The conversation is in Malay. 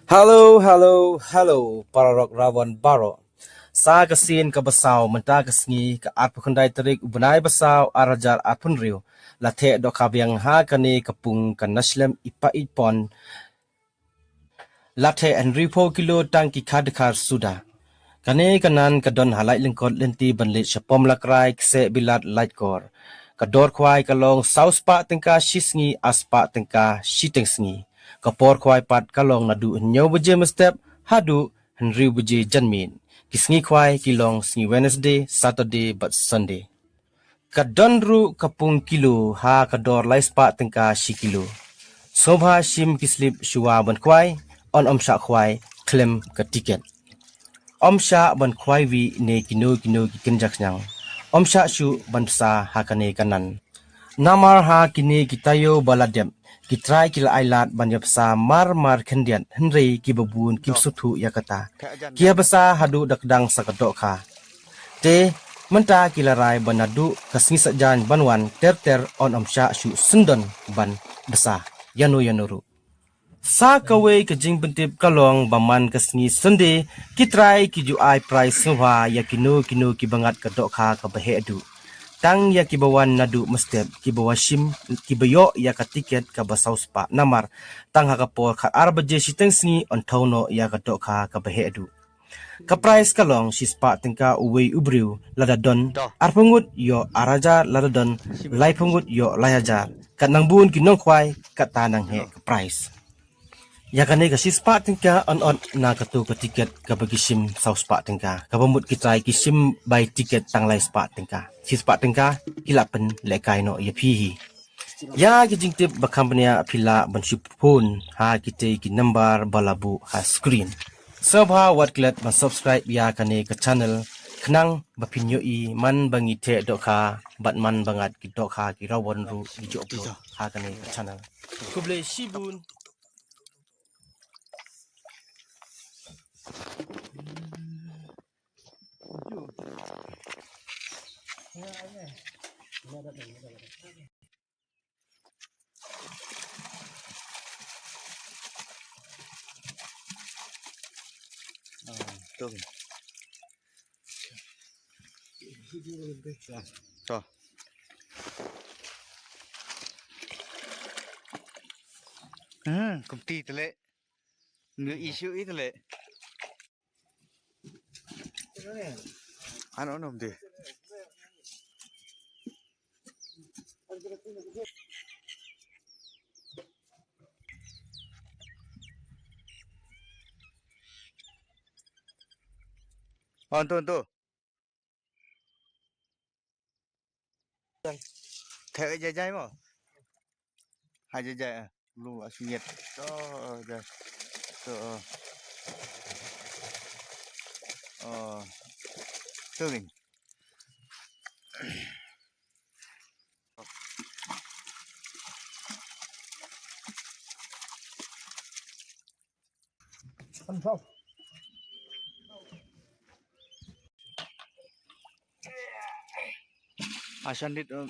Hello, Pararok Rawan Baro. Sa kasin ka basaw menta kasngi ka at pakunday tarik ubnay basaw arajar at punriw. Lathe do kabyang ha kani kapung kan naslem ipaipon. Lathe and ripo kilo tangki kadkar suda. Kani kanan kadon halay lingkod lenti banlit sa pomlakray kse bilat lightkor. Kador kway kalong sauspa tingka shisngi aspa tingka shitengsngi. Kapor kway pat kalong nadu nyaw baje mestep hadu henriw baje janmin. Kisngi kway kilong sngi Wednesday, Saturday but Sunday. Kadonru kapung kilo ha kador laispa tingka shikilo. Sobha shim kislip shuwa ban kway on omsha kway klem ka tiket. Omsha ban kway wi ne kino kikinjaksnyang. Omsha shu ban psa hakane kanan. Namar ha kini kitayo baladem. Kitray kila ailat banyapsa mar kendian henry kibabun kimsuthu yakata. Kia basa hadu dakdang sakadok ka. Te menta kilaray banadu kasngi sajan banwan ter on omsha shu sundon ban basa yanuru. Sa kaway kajing bentip kalong baman kasngi sunday kitray kiju ai price suha yakino kibangat kadok ka kabahe adu. Tang ya kibawan nadu mestep kibawashim kibayo ya ka tiket ka basaw spa namar tang hakapor ka arbaje sitengsi on tono ya ka dokha ka bahedu ka price kalong sispa tingka uwe ubriu ladadon arpungut yo araja ladadon laipungut yo layajar kanangbun kinong kwai katanang he ka price ya kane ka sispa tingka on na katu ka tiket ka bagisim sauspa tingka ka bamut kitrai kisim by tiket tang lai spa tingka sispa tingka kilapen lekai no ya pihi ya kijing tip ba company apila bansipun ha kite ki number balabu ha screen sabha wat klet ban subscribe ya kane ka channel knang bapinyo I man bangi te dokha batman bangat ki dokha ki rawon ru ki upload ha kane ka channel kuble shibun Tuh. Tuh. Công ty tele. Nửa issue ít tele. Ano nom de. Tuh. Theo jajai mo. Hai jajai lu asuyet. Tuh. Tuh. Tuh ni. Control. Asan dit. Tuh.